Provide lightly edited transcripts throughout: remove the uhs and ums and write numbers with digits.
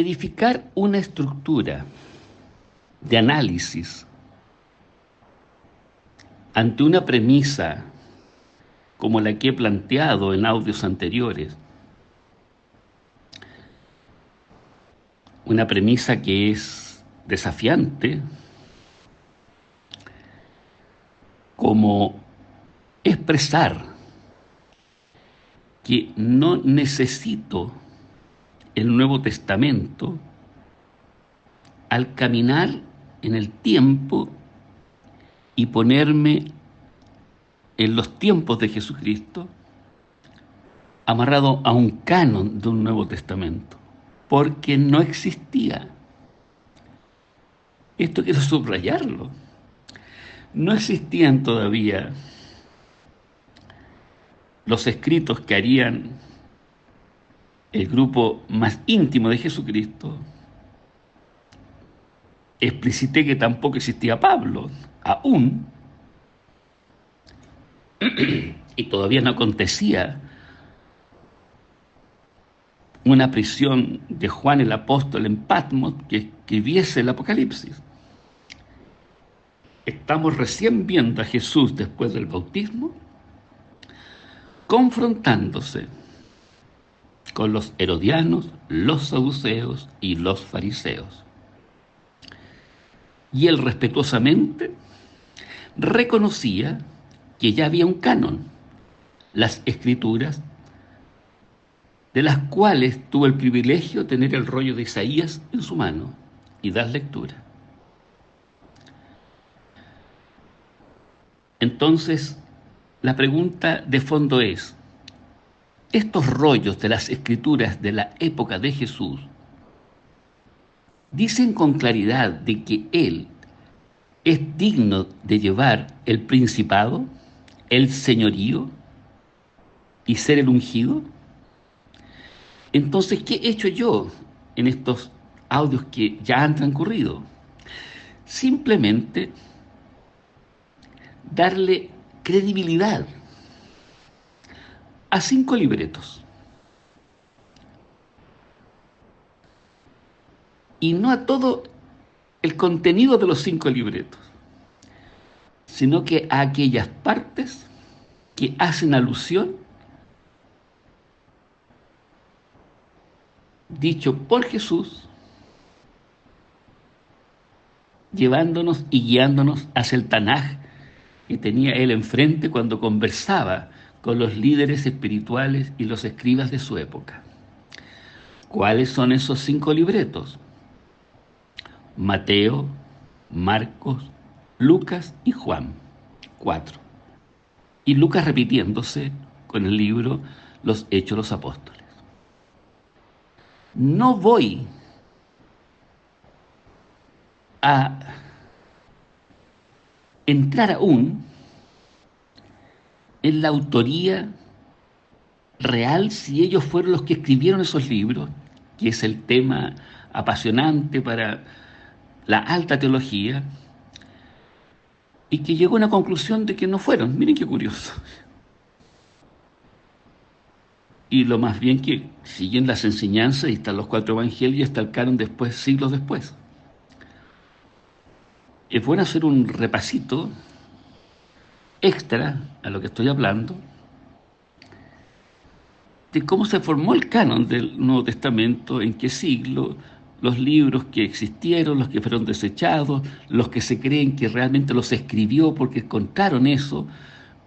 edificar una estructura de análisis ante una premisa como la que he planteado en audios anteriores, una premisa que es desafiante, como expresar que no necesito el Nuevo Testamento al caminar en el tiempo y ponerme en los tiempos de Jesucristo, amarrado a un canon de un Nuevo Testamento, porque no existía. Esto quiero subrayarlo. No existían todavía los escritos que harían el grupo más íntimo de Jesucristo. Explicité que tampoco existía Pablo, aún, y todavía no acontecía una prisión de Juan el apóstol en Patmos que escribiese el Apocalipsis. Estamos recién viendo a Jesús después del bautismo confrontándose con los herodianos, los saduceos y los fariseos. Y él respetuosamente reconocía que ya había un canon, las escrituras, de las cuales tuvo el privilegio de tener el rollo de Isaías en su mano y dar lectura. Entonces, la pregunta de fondo es, ¿estos rollos de las escrituras de la época de Jesús dicen con claridad de que Él es digno de llevar el principado, el señorío y ser el ungido? Entonces, ¿qué he hecho yo en estos audios que ya han transcurrido? Simplemente darle credibilidad a 5 libretos. Y no a todo el contenido de los 5 libretos, sino que a aquellas partes que hacen alusión, dicho por Jesús, llevándonos y guiándonos hacia el Tanaj que tenía él enfrente cuando conversaba con los líderes espirituales y los escribas de su época. ¿Cuáles son esos 5 libretos? Mateo, Marcos, Lucas y Juan, 4. Y Lucas repitiéndose con el libro Los Hechos de los Apóstoles. No voy a entrar aún en la autoría real si ellos fueron los que escribieron esos libros, que es el tema apasionante para la alta teología, y que llegó a una conclusión de que no fueron. Miren qué curioso. Y lo más bien que siguen las enseñanzas, y están los 4 evangelios, y está el canon después, siglos después. Es bueno hacer un repasito extra a lo que estoy hablando, de cómo se formó el canon del Nuevo Testamento, en qué siglo, los libros que existieron, los que fueron desechados, los que se creen que realmente los escribió porque encontraron eso,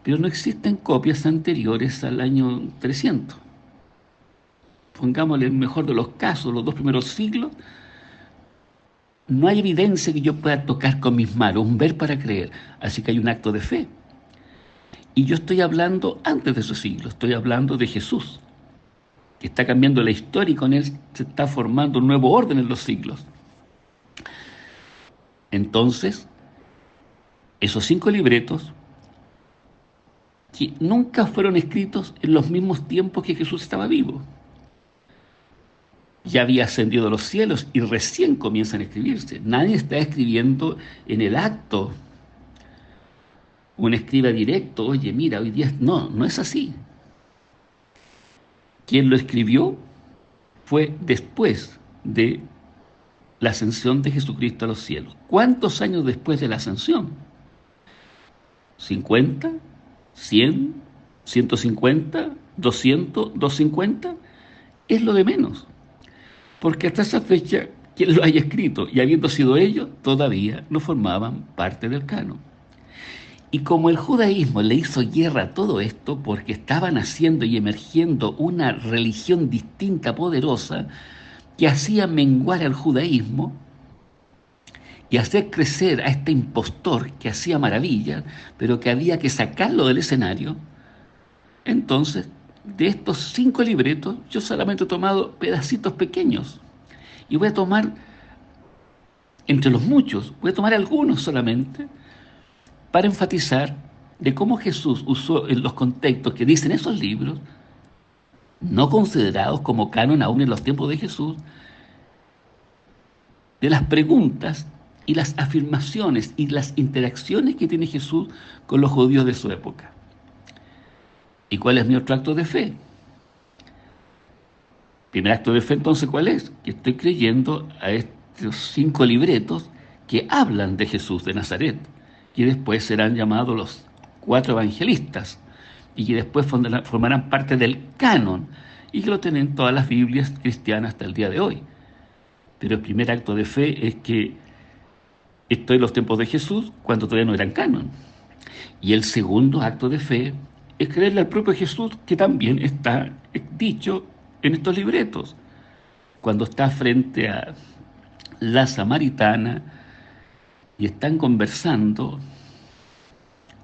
pero no existen copias anteriores al año 300. Pongámosle el mejor de los casos, los 2 primeros siglos, no hay evidencia que yo pueda tocar con mis manos, un ver para creer, así que hay un acto de fe. Y yo estoy hablando antes de esos siglos, estoy hablando de Jesús, que está cambiando la historia y con él se está formando un nuevo orden en los siglos. Entonces, esos 5 libretos, que nunca fueron escritos en los mismos tiempos que Jesús estaba vivo. Ya había ascendido a los cielos y recién comienzan a escribirse. Nadie está escribiendo en el acto. Un escriba directo, oye, mira, hoy día... No, no es así. Quien lo escribió fue después de la ascensión de Jesucristo a los cielos. ¿Cuántos años después de la ascensión? ¿50? ¿100? ¿150? ¿200? ¿250? Es lo de menos. Porque hasta esa fecha, quien lo haya escrito, y habiendo sido ellos, todavía no formaban parte del canon. Y como el judaísmo le hizo guerra a todo esto, porque estaban haciendo y emergiendo una religión distinta, poderosa, que hacía menguar al judaísmo y hacer crecer a este impostor que hacía maravillas, pero que había que sacarlo del escenario, entonces, de estos 5 libretos, yo solamente he tomado pedacitos pequeños. Y voy a tomar, entre los muchos, voy a tomar algunos solamente, para enfatizar de cómo Jesús usó en los contextos que dicen esos libros, no considerados como canon aún en los tiempos de Jesús, de las preguntas y las afirmaciones y las interacciones que tiene Jesús con los judíos de su época. ¿Y cuál es mi otro acto de fe? Primer acto de fe, entonces, ¿cuál es? Que estoy creyendo a estos 5 libretos que hablan de Jesús de Nazaret, que después serán llamados los 4 evangelistas, y que después formarán parte del canon, y que lo tienen todas las Biblias cristianas hasta el día de hoy. Pero el primer acto de fe es que estoy en los tiempos de Jesús, cuando todavía no eran canon. Y el segundo acto de fe es creerle al propio Jesús, que también está dicho en estos libretos, cuando está frente a la samaritana y están conversando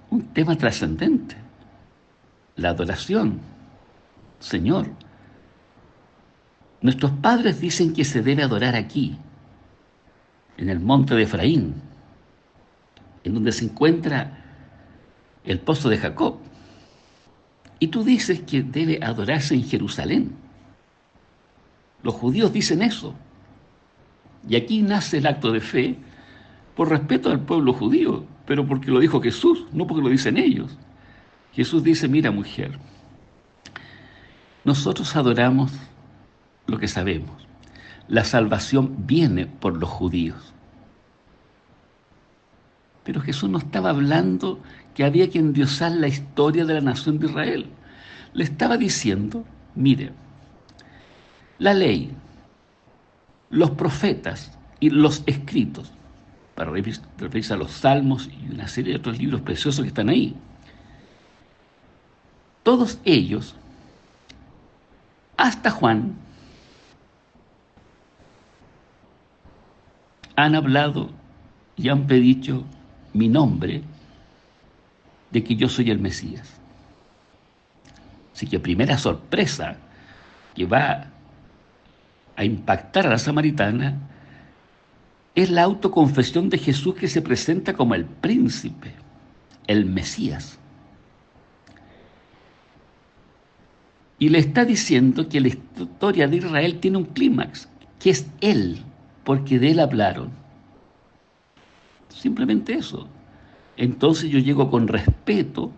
un tema trascendente, la adoración. Señor, nuestros padres dicen que se debe adorar aquí, en el monte de Efraín, en donde se encuentra el pozo de Jacob. Y tú dices que debe adorarse en Jerusalén. Los judíos dicen eso. Y aquí nace el acto de fe por respeto al pueblo judío, pero porque lo dijo Jesús, no porque lo dicen ellos. Jesús dice, mira mujer, nosotros adoramos lo que sabemos. La salvación viene por los judíos. Pero Jesús no estaba hablando que había que endiosar la historia de la nación de Israel. Le estaba diciendo, mire, la ley, los profetas y los escritos, para referirse a los salmos y una serie de otros libros preciosos que están ahí, todos ellos, hasta Juan, han hablado y han predicho mi nombre, de que yo soy el Mesías. Así que primera sorpresa que va a impactar a la samaritana es la autoconfesión de Jesús, que se presenta como el príncipe, el Mesías. Y le está diciendo que la historia de Israel tiene un clímax, que es Él, porque de Él hablaron. Simplemente eso. Entonces yo llego con respeto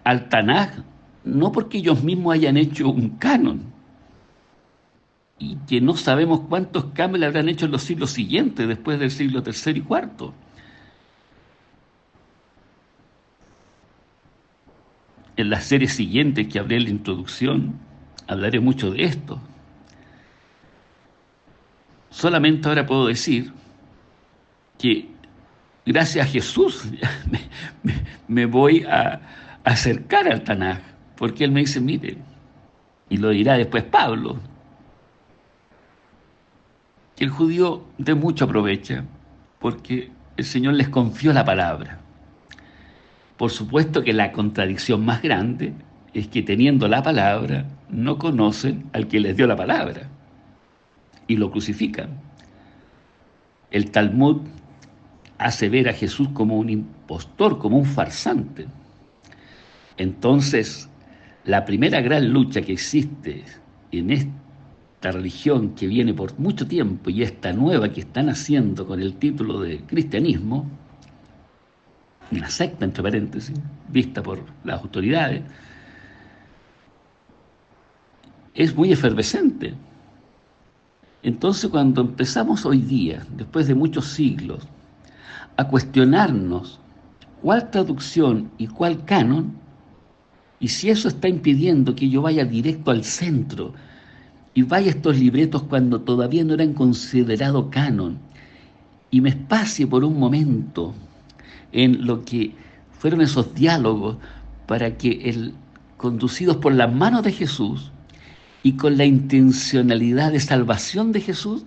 al Tanaj, no porque ellos mismos hayan hecho un canon, y que no sabemos cuántos cambios le habrán hecho en los siglos siguientes, después del siglo III y IV. En las series siguientes que hablé en la introducción, hablaré mucho de esto. Solamente ahora puedo decir que gracias a Jesús me voy a acercar al Tanaj, porque Él me dice, mire, y lo dirá después Pablo, que el judío de mucho aprovecha, porque el Señor les confió la palabra. Por supuesto que la contradicción más grande es que, teniendo la palabra, no conocen al que les dio la palabra y lo crucifican. El Talmud hace ver a Jesús como un impostor, como un farsante. Entonces, la primera gran lucha que existe en esta religión que viene por mucho tiempo, y esta nueva que están haciendo con el título de cristianismo, una secta entre paréntesis, vista por las autoridades, es muy efervescente. Entonces, cuando empezamos hoy día, después de muchos siglos, a cuestionarnos cuál traducción y cuál canon, y si eso está impidiendo que yo vaya directo al centro y vaya a estos libretos cuando todavía no eran considerados canon, y me espacie por un momento en lo que fueron esos diálogos para que conducidos por las manos de Jesús y con la intencionalidad de salvación de Jesús,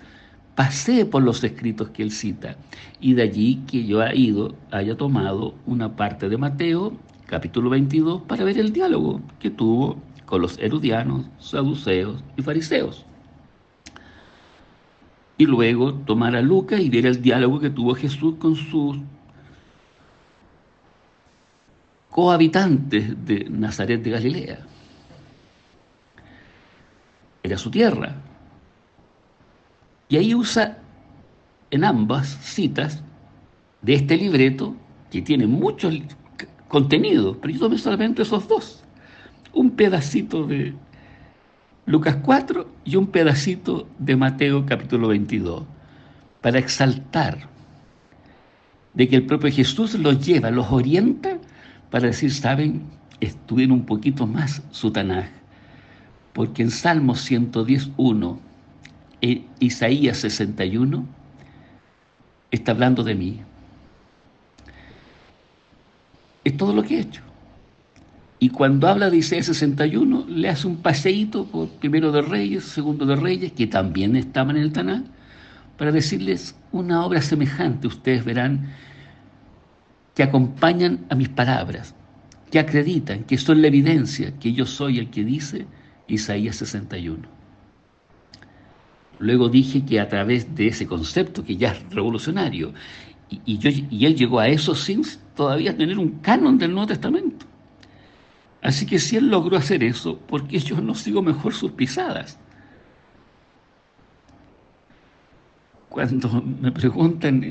pasé por los escritos que él cita. Y de allí que yo haya tomado una parte de Mateo, capítulo 22, para ver el diálogo que tuvo con los herodianos, saduceos y fariseos. Y luego tomar a Lucas y ver el diálogo que tuvo Jesús con sus cohabitantes de Nazaret de Galilea. Era su tierra. Y ahí usa en ambas citas de este libreto, que tiene mucho contenido, pero yo tomé solamente esos dos. Un pedacito de Lucas 4 y un pedacito de Mateo capítulo 22, para exaltar de que el propio Jesús los lleva, los orienta, para decir, saben, estudien un poquito más su Tanaj, porque en Salmos 110:1, en Isaías 61, está hablando de mí. Es todo lo que he hecho. Y cuando habla de Isaías 61, le hace un paseíto por Primero de Reyes, Segundo de Reyes, que también estaban en el Tanaj, para decirles una obra semejante. Ustedes verán que acompañan a mis palabras, que acreditan, que son la evidencia que yo soy el que dice Isaías 61. Luego dije que a través de ese concepto, que ya es revolucionario, y él llegó a eso sin todavía tener un canon del Nuevo Testamento. Así que si él logró hacer eso, ¿por qué yo no sigo mejor sus pisadas? Cuando me preguntan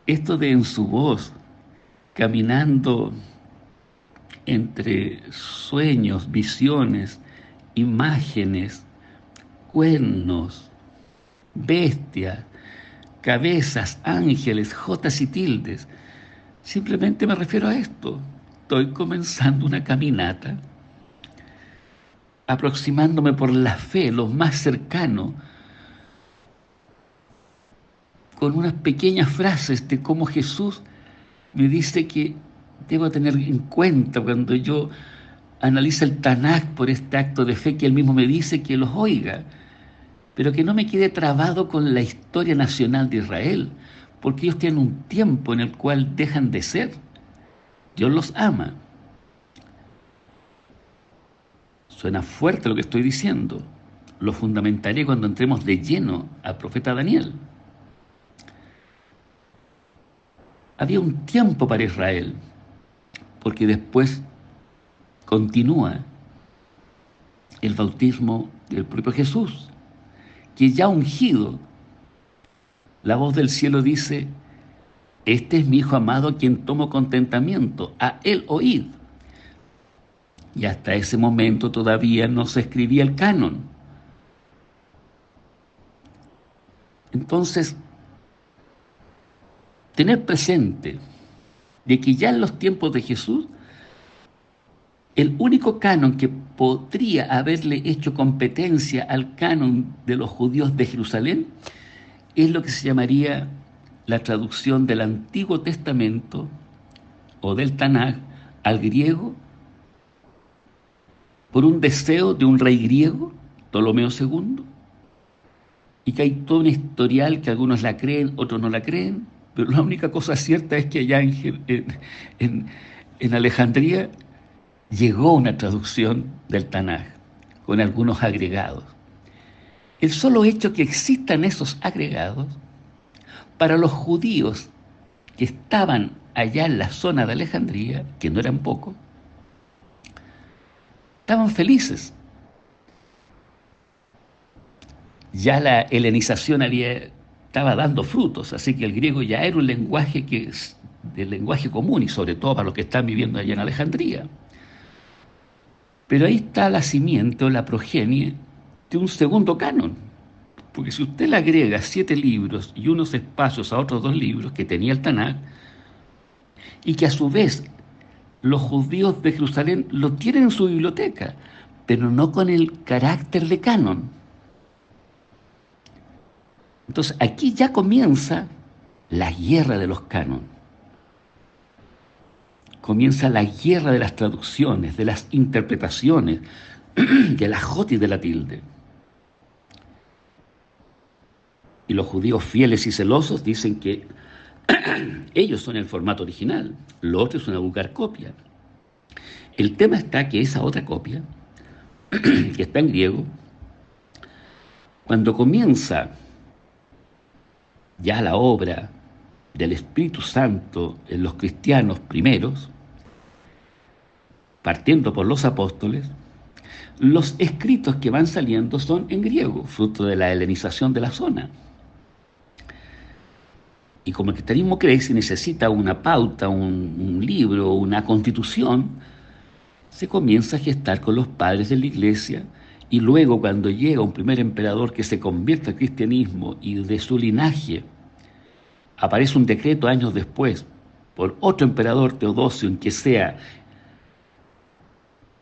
esto de en su voz, caminando entre sueños, visiones, imágenes, cuernos, bestias, cabezas, ángeles, jotas y tildes, simplemente me refiero a esto. Estoy comenzando una caminata, aproximándome por la fe, lo más cercano, con unas pequeñas frases de cómo Jesús me dice que debo tener en cuenta cuando yo analizo el Tanaj por este acto de fe que él mismo me dice que los oiga, pero que no me quede trabado con la historia nacional de Israel, porque ellos tienen un tiempo en el cual dejan de ser. Dios los ama. Suena fuerte lo que estoy diciendo. Lo fundamentaré cuando entremos de lleno al profeta Daniel. Había un tiempo para Israel, porque después continúa el bautismo del propio Jesús, que ya ungido, la voz del cielo dice, este es mi Hijo amado a quien tomo contentamiento, a él oíd. Y hasta ese momento todavía no se escribía el canon. Entonces, tener presente de que ya en los tiempos de Jesús, el único canon que podría haberle hecho competencia al canon de los judíos de Jerusalén es lo que se llamaría la traducción del Antiguo Testamento o del Tanaj al griego por un deseo de un rey griego, Ptolomeo II, y que hay todo un historial que algunos la creen, otros no la creen, pero la única cosa cierta es que allá en Alejandría llegó una traducción del Tanaj con algunos agregados. El solo hecho que existan esos agregados, para los judíos que estaban allá en la zona de Alejandría, que no eran pocos, estaban felices. Ya la helenización estaba dando frutos, así que el griego ya era un lenguaje que es del lenguaje común, y sobre todo para los que están viviendo allá en Alejandría. Pero ahí está la simiente o la progenie de un segundo canon, Porque si usted le agrega 7 libros y unos espacios a otros 2 libros que tenía el Tanaj, y que a su vez los judíos de Jerusalén lo tienen en su biblioteca, pero no con el carácter de canon. Entonces aquí ya comienza la guerra de los cánones. Comienza la guerra de las traducciones, de las interpretaciones, de la jota y de la tilde. Y los judíos fieles y celosos dicen que ellos son el formato original, lo otro es una vulgar copia. El tema está que esa otra copia, que está en griego, cuando comienza ya la obra del Espíritu Santo en los cristianos primeros, partiendo por los apóstoles, los escritos que van saliendo son en griego, fruto de la helenización de la zona. Y como el cristianismo crece y necesita una pauta, un libro, una constitución, se comienza a gestar con los padres de la iglesia, y luego cuando llega un primer emperador que se convierte al cristianismo y de su linaje aparece un decreto años después por otro emperador, Teodosio, en que sea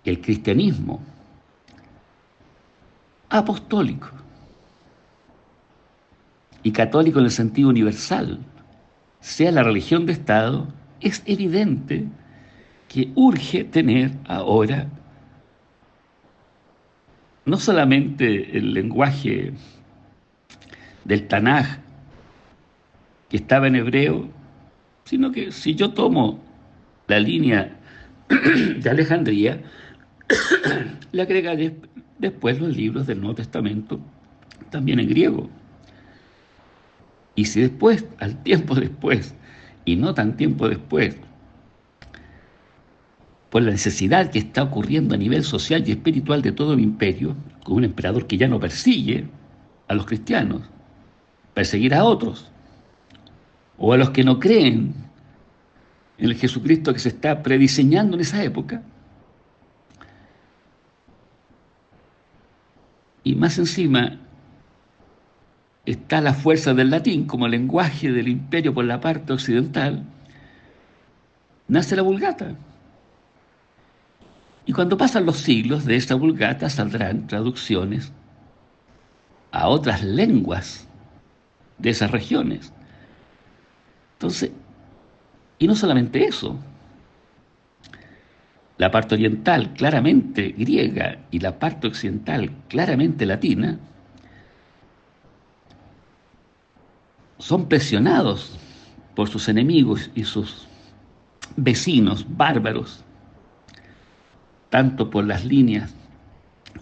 el cristianismo apostólico y católico en el sentido universal, sea la religión de Estado, es evidente que urge tener ahora no solamente el lenguaje del Tanaj que estaba en hebreo, sino que si yo tomo la línea de Alejandría, le agregaré después los libros del Nuevo Testamento, también en griego. Y si después, al tiempo después, y no tan tiempo después, por la necesidad que está ocurriendo a nivel social y espiritual de todo el imperio, con un emperador que ya no persigue a los cristianos, perseguir a otros, o a los que no creen en el Jesucristo que se está prediseñando en esa época, y más encima está la fuerza del latín como lenguaje del imperio por la parte occidental, nace la Vulgata. Y cuando pasan los siglos, de esta Vulgata saldrán traducciones a otras lenguas de esas regiones. Entonces, y no solamente eso, la parte oriental claramente griega y la parte occidental claramente latina son presionados por sus enemigos y sus vecinos bárbaros, tanto por las líneas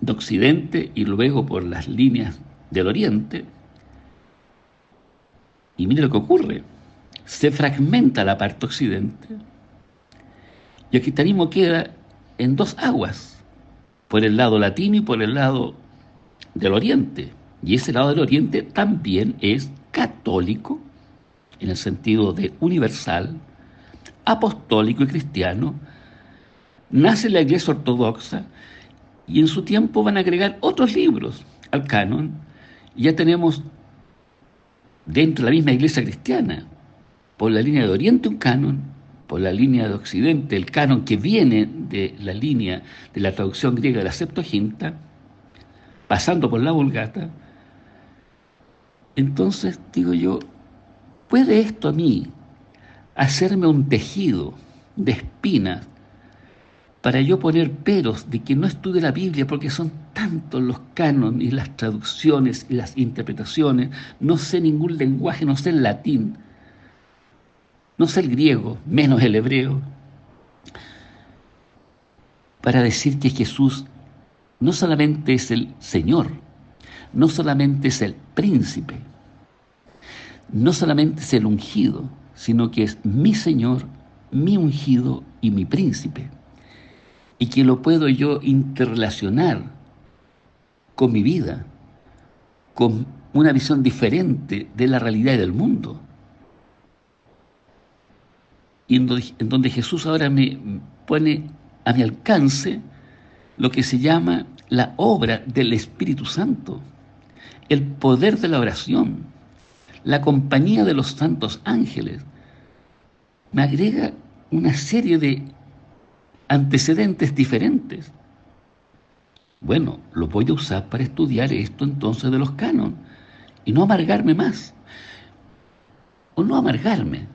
de Occidente y luego por las líneas del Oriente. Y mire lo que ocurre, se fragmenta la parte Occidente y el cristianismo queda en 2 aguas, por el lado latino y por el lado del Oriente. Y ese lado del Oriente también es católico, en el sentido de universal, apostólico y cristiano. Nace la Iglesia Ortodoxa y en su tiempo van a agregar otros libros al canon. Ya tenemos dentro de la misma Iglesia cristiana, por la línea de Oriente un canon, por la línea de Occidente el canon que viene de la línea de la traducción griega de la Septuaginta, pasando por la Vulgata. Entonces, digo yo, ¿puede esto a mí hacerme un tejido de espinas para yo poner peros de que no estudie la Biblia porque son tantos los cánones y las traducciones y las interpretaciones? No sé ningún lenguaje, no sé el latín, no sé el griego, menos el hebreo, para decir que Jesús no solamente es el Señor, no solamente es el príncipe, no solamente es el ungido, sino que es mi Señor, mi ungido y mi príncipe, y que lo puedo yo interrelacionar con mi vida, con una visión diferente de la realidad y del mundo, y en donde Jesús ahora me pone a mi alcance lo que se llama la obra del Espíritu Santo. el poder de la oración, la compañía de los santos ángeles, me agrega una serie de antecedentes diferentes. Bueno, lo voy a usar para estudiar esto entonces de los cánones y no amargarme más, o no amargarme,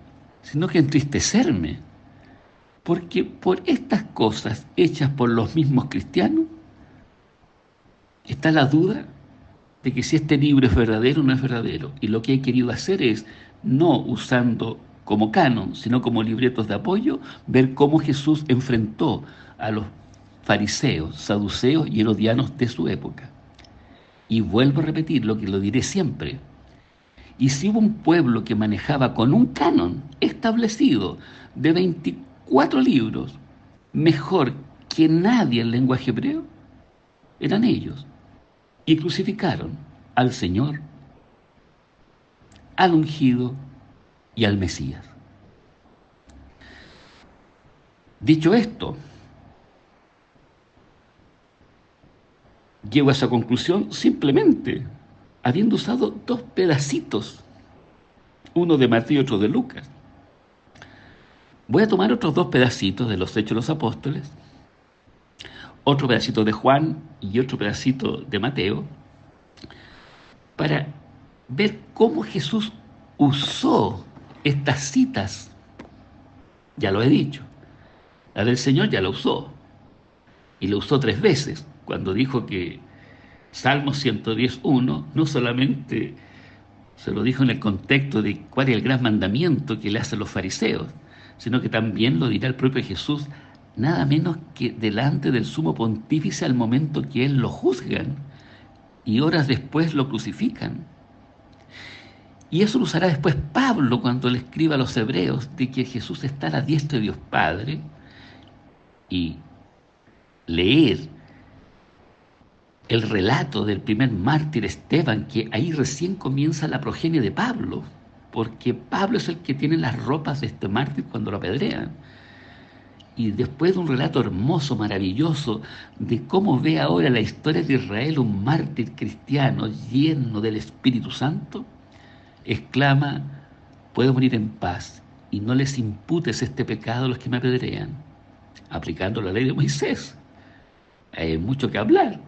sino que entristecerme, porque por estas cosas hechas por los mismos cristianos está la duda de que si este libro es verdadero o no es verdadero. Y lo que he querido hacer es, no usando como canon, sino como libretos de apoyo, ver cómo Jesús enfrentó a los fariseos, saduceos y herodianos de su época. Y vuelvo a repetir lo que lo diré siempre. Y si hubo un pueblo que manejaba con un canon establecido de 24 libros, mejor que nadie en lenguaje hebreo, eran ellos. Y crucificaron al Señor, al ungido y al Mesías. Dicho esto, llego a esa conclusión simplemente habiendo usado dos pedacitos, uno de Mateo y otro de Lucas. Voy a tomar otros dos pedacitos de los Hechos de los Apóstoles, otro pedacito de Juan y otro pedacito de Mateo, para ver cómo Jesús usó estas citas. Ya lo he dicho, la del Señor ya la usó, y la usó 3 veces, cuando dijo que Salmo 110.1 no solamente se lo dijo en el contexto de cuál es el gran mandamiento que le hacen los fariseos, sino que también lo dirá el propio Jesús, nada menos que delante del sumo pontífice al momento que él lo juzgan y horas después lo crucifican. Y eso lo usará después Pablo cuando le escriba a los hebreos de que Jesús está a la diestra de Dios Padre, y leer el relato del primer mártir Esteban, que ahí recién comienza la progenie de Pablo, porque Pablo es el que tiene las ropas de este mártir cuando lo apedrean. Y después de un relato hermoso, maravilloso, de cómo ve ahora la historia de Israel un mártir cristiano lleno del Espíritu Santo, exclama: puedo morir en paz y no les imputes este pecado a los que me apedrean, aplicando la ley de Moisés. Hay mucho que hablar.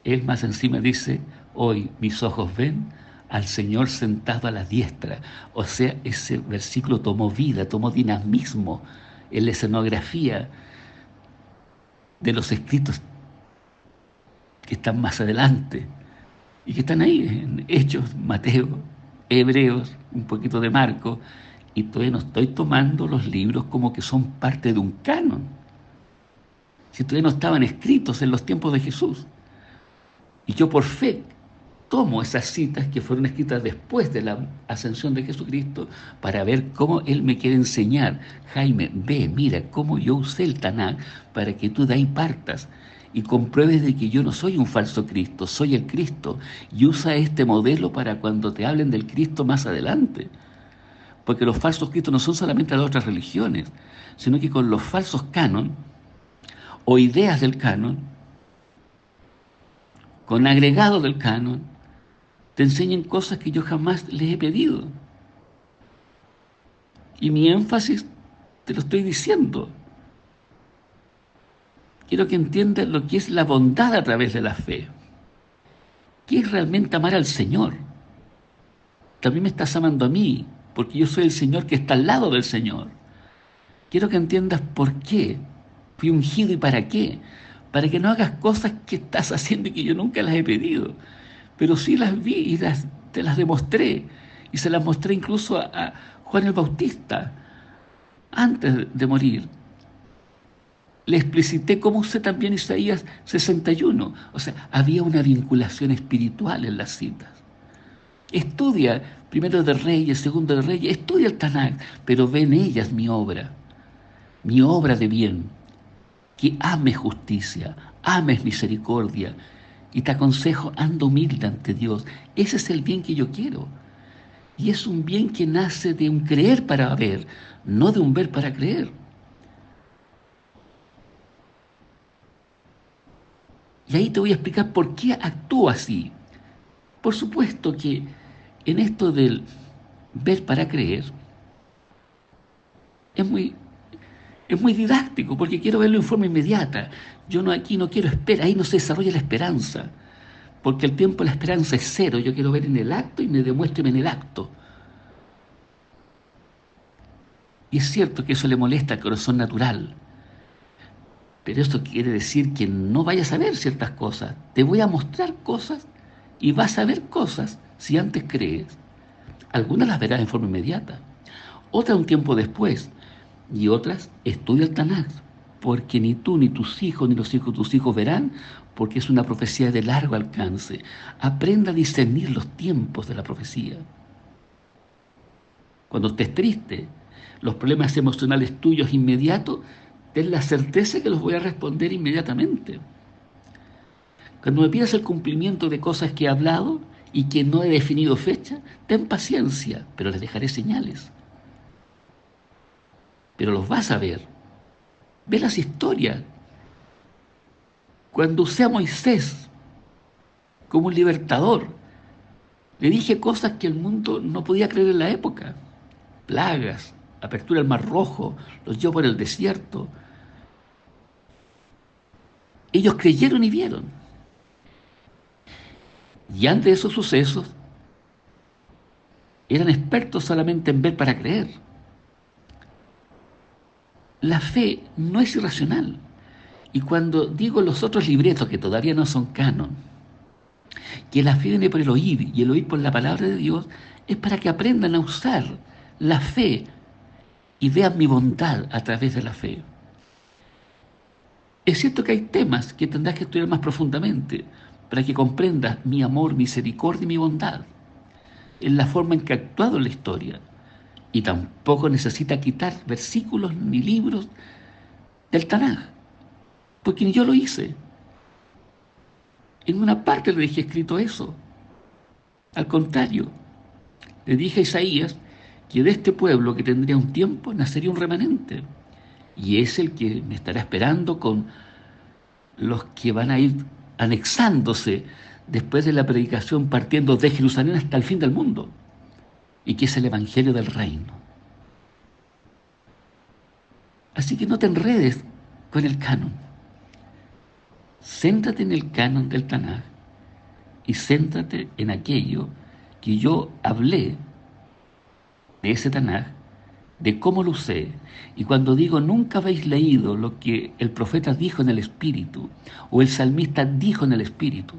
Él más encima dice: hoy mis ojos ven al Señor sentado a la diestra. O sea, ese versículo tomó vida, tomó dinamismo en la escenografía de los escritos que están más adelante y que están ahí en Hechos, Mateo, Hebreos, un poquito de Marcos, y todavía no estoy tomando los libros como que son parte de un canon, si todavía no estaban escritos en los tiempos de Jesús. Y yo por fe tomo esas citas que fueron escritas después de la ascensión de Jesucristo para ver cómo Él me quiere enseñar. Jaime, ve, mira cómo yo usé el Tanakh para que tú de ahí partas y compruebes de que yo no soy un falso Cristo, soy el Cristo. Y usa este modelo para cuando te hablen del Cristo más adelante. Porque los falsos Cristos no son solamente las otras religiones, sino que con los falsos canon o ideas del canon, con agregado del canon, te enseñan cosas que yo jamás les he pedido. Y mi énfasis te lo estoy diciendo. Quiero que entiendas lo que es la bondad a través de la fe. ¿Qué es realmente amar al Señor? También me estás amando a mí, porque yo soy el Señor que está al lado del Señor. Quiero que entiendas por qué fui ungido y para qué. Para que no hagas cosas que estás haciendo y que yo nunca las he pedido. Pero sí las vi y te las demostré. Y se las mostré incluso a Juan el Bautista, antes de morir. Le explicité cómo usé también Isaías 61. O sea, había una vinculación espiritual en las citas. Estudia Primero de Reyes, Segundo de Reyes, estudia el Tanakh, pero ve en ellas mi obra de bien, que ames justicia, ames misericordia, y te aconsejo, anda humilde ante Dios. Ese es el bien que yo quiero. Y es un bien que nace de un creer para ver, no de un ver para creer. Y ahí te voy a explicar por qué actúo así. Por supuesto que en esto del ver para creer es muy didáctico, porque quiero verlo en forma inmediata. Yo no, aquí no quiero esperar, ahí no se desarrolla la esperanza, porque el tiempo de la esperanza es cero. Yo quiero ver en el acto y me demuéstreme en el acto. Y es cierto que eso le molesta al corazón natural, pero esto quiere decir que no vayas a ver ciertas cosas. Te voy a mostrar cosas y vas a ver cosas si antes crees. Algunas las verás en forma inmediata, otras un tiempo después, y otras estudia el Tanaj, porque ni tú, ni tus hijos, ni los hijos de tus hijos verán, porque es una profecía de largo alcance. Aprenda a discernir los tiempos de la profecía. Cuando estés triste, los problemas emocionales tuyos inmediatos, ten la certeza que los voy a responder inmediatamente. Cuando me pidas el cumplimiento de cosas que he hablado y que no he definido fecha, ten paciencia, pero les dejaré señales. Pero los vas a ver. Ve las historias. Cuando usé a Moisés como un libertador, le dije cosas que el mundo no podía creer en la época. Plagas, apertura del Mar Rojo, los llevó por el desierto. Ellos creyeron y vieron. Y antes de esos sucesos, eran expertos solamente en ver para creer. La fe no es irracional. Y cuando digo los otros libretos que todavía no son canon, que la fe viene por el oír y el oír por la palabra de Dios, es para que aprendan a usar la fe y vean mi bondad a través de la fe. Es cierto que hay temas que tendrás que estudiar más profundamente para que comprendas mi amor, misericordia y mi bondad en la forma en que he actuado en la historia. Y tampoco necesita quitar versículos ni libros del Tanaj, porque ni yo lo hice. En una parte le dejé escrito eso. Al contrario, le dije a Isaías que de este pueblo que tendría un tiempo nacería un remanente. Y es el que me estará esperando con los que van a ir anexándose después de la predicación partiendo de Jerusalén hasta el fin del mundo. Y que es el Evangelio del Reino. Así que no te enredes con el canon. Céntrate en el canon del Tanaj y céntrate en aquello que yo hablé de ese Tanaj, de cómo lo usé. Y cuando digo nunca habéis leído lo que el profeta dijo en el Espíritu o el salmista dijo en el Espíritu,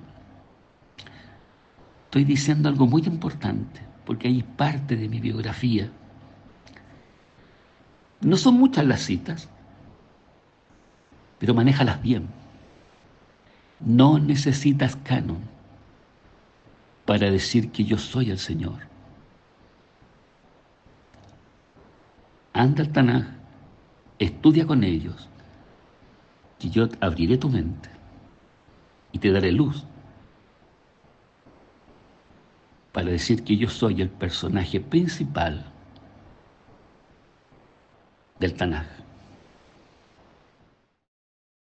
estoy diciendo algo muy importante, porque ahí parte de mi biografía. No son muchas las citas, pero manéjalas bien. No necesitas canon para decir que yo soy el Señor. Anda al Tanaj, estudia con ellos, que yo abriré tu mente y te daré luz para decir que yo soy el personaje principal del Tanaj.